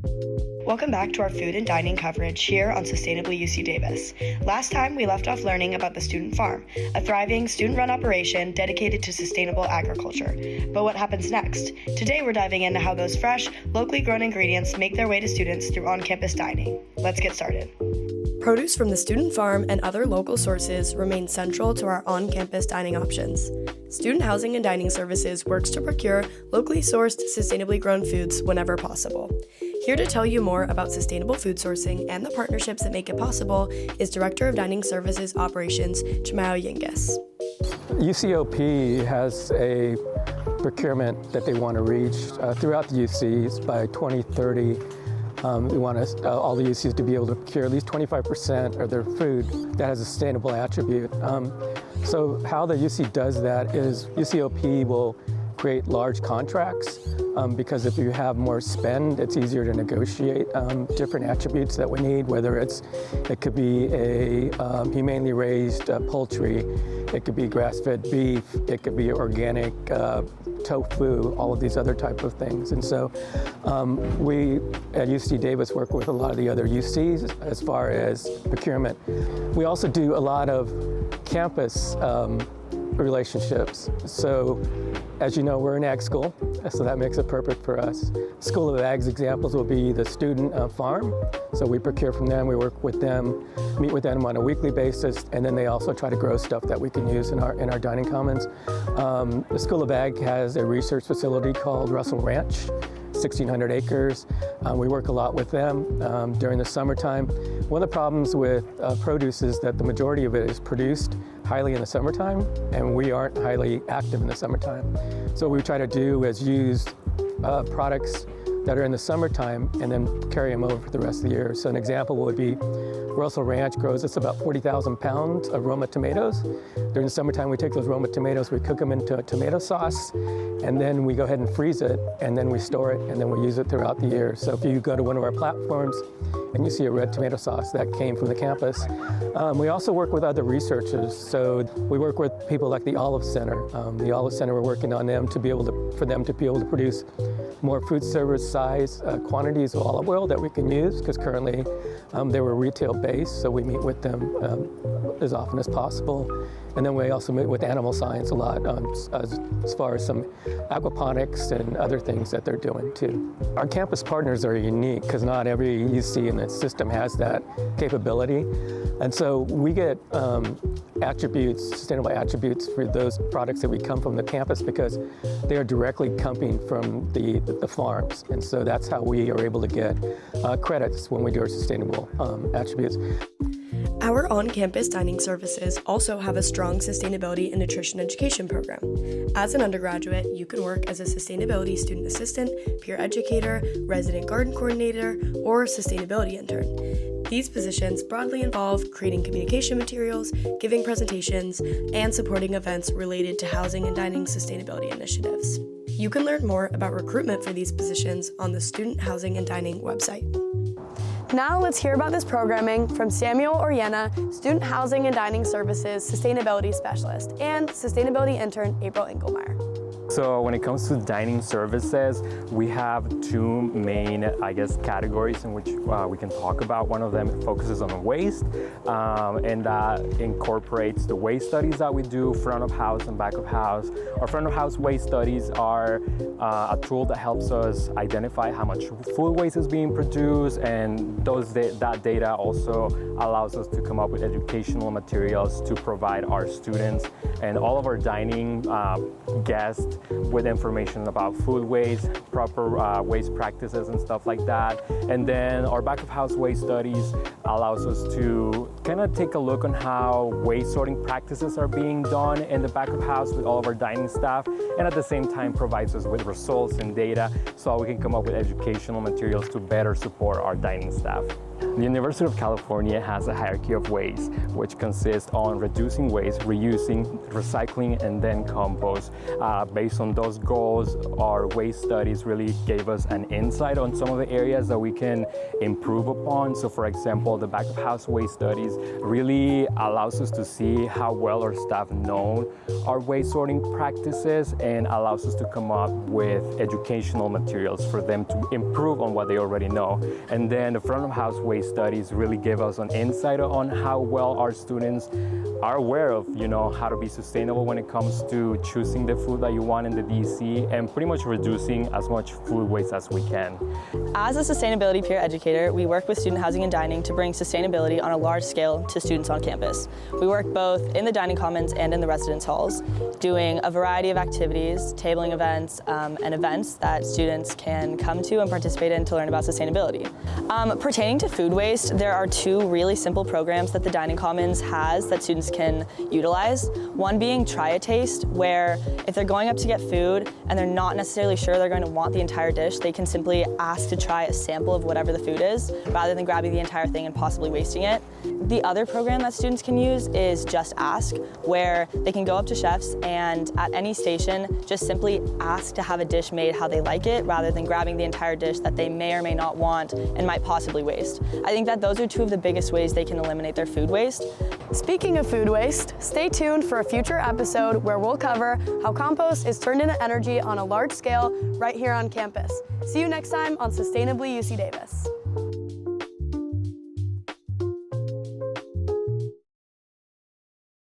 Welcome back to our food and dining coverage here on Sustainably UC Davis. Last time we left off learning about the Student Farm, a thriving student-run operation dedicated to sustainable agriculture. But what happens next? Today we're diving into how those fresh, locally grown ingredients make their way to students through on-campus dining. Let's get started. Produce from the Student Farm and other local sources remain central to our on-campus dining options. Student Housing and Dining Services works to procure locally sourced, sustainably grown foods whenever possible. Here to tell you more about sustainable food sourcing and the partnerships that make it possible is Director of Dining Services Operations, Chamayo Yniguez. UCOP has a procurement that they want to reach throughout the UCs by 2030. We want all the UCs to be able to procure at least 25% of their food that has a sustainable attribute. So how the UC does that is UCOP will create large contracts because if you have more spend, it's easier to negotiate different attributes that we need, whether it could be a humanely raised poultry, it could be grass-fed beef, it could be organic tofu, all of these other type of things. And so we at UC Davis work with a lot of the other UCs as far as procurement. We also do a lot of campus relationships. So as you know, we're an ag school, so that makes it perfect for us. School of Ag's examples will be the student farm. So we procure from them, we work with them, meet with them on a weekly basis, and then they also try to grow stuff that we can use in our dining commons. The School of Ag has a research facility called Russell Ranch, 1,600 acres. We work a lot with them during the summertime. One of the problems with produce is that the majority of it is produced highly in the summertime, and we aren't highly active in the summertime. So what we try to do is use products that are in the summertime and then carry them over for the rest of the year. So an example would be Russell Ranch grows us about 40,000 pounds of Roma tomatoes. During the summertime, we take those Roma tomatoes, we cook them into a tomato sauce, and then we go ahead and freeze it, and then we store it, and then we use it throughout the year. So if you go to one of our platforms and you see a red tomato sauce, that came from the campus. We also work with other researchers. So we work with people like the Olive Center. The Olive Center, we're working on them for them to be able to produce more food service size quantities of olive oil that we can use, because currently they were retail based, so we meet with them as often as possible. And then we also meet with animal science a lot as far as some aquaponics and other things that they're doing too. Our campus partners are unique because not every UC in the system has that capability. And so we get attributes, sustainable attributes for those products that we come from the campus because they are directly coming from the farms. And so that's how we are able to get credits when we do our sustainable attributes. Our on-campus dining services also have a strong sustainability and nutrition education program. As an undergraduate, you can work as a sustainability student assistant, peer educator, resident garden coordinator, or sustainability intern. These positions broadly involve creating communication materials, giving presentations, and supporting events related to housing and dining sustainability initiatives. You can learn more about recruitment for these positions on the Student Housing and Dining website. Now let's hear about this programming from Samuel Orellana, Student Housing and Dining Services Sustainability Specialist, and Sustainability Intern April Engelmeier. So when it comes to dining services, we have two main, categories in which we can talk about. One of them focuses on waste, and that incorporates the waste studies that we do, front of house and back of house. Our front of house waste studies are a tool that helps us identify how much food waste is being produced, and that data also allows us to come up with educational materials to provide our students and all of our dining guests with information about food waste, proper waste practices and stuff like that. And then our back of house waste studies allows us to kind of take a look on how waste sorting practices are being done in the back of house with all of our dining staff, and at the same time provides us with results and data so we can come up with educational materials to better support our dining staff. The University of California has a hierarchy of waste, which consists on reducing waste, reusing, recycling, and then compost. Based on those goals, our waste studies really gave us an insight on some of the areas that we can improve upon. So for example, the back of house waste studies studies really allows us to see how well our staff know our waste sorting practices and allows us to come up with educational materials for them to improve on what they already know. And then the front of house waste studies really give us an insight on how well our students are aware of, how to be sustainable when it comes to choosing the food that you want in the DC and pretty much reducing as much food waste as we can. As a sustainability peer educator, we work with student housing and dining to bring sustainability on a large scale to students on campus. We work both in the dining commons and in the residence halls, doing a variety of activities, tabling events, and events that students can come to and participate in to learn about sustainability. Pertaining to food waste, there are two really simple programs that the dining commons has that students can utilize. One being Try a Taste, where if they're going up to get food and they're not necessarily sure they're going to want the entire dish, they can simply ask to try a sample of whatever the food is, rather than grabbing the entire thing and possibly wasting it. The other program that students can use is Just Ask, where they can go up to chefs and at any station just simply ask to have a dish made how they like it, rather than grabbing the entire dish that they may or may not want and might possibly waste. I think that those are two of the biggest ways they can eliminate their food waste. Speaking of food waste, stay tuned for a future episode where we'll cover how compost is turned into energy on a large scale right here on campus. See you next time on Sustainably UC Davis.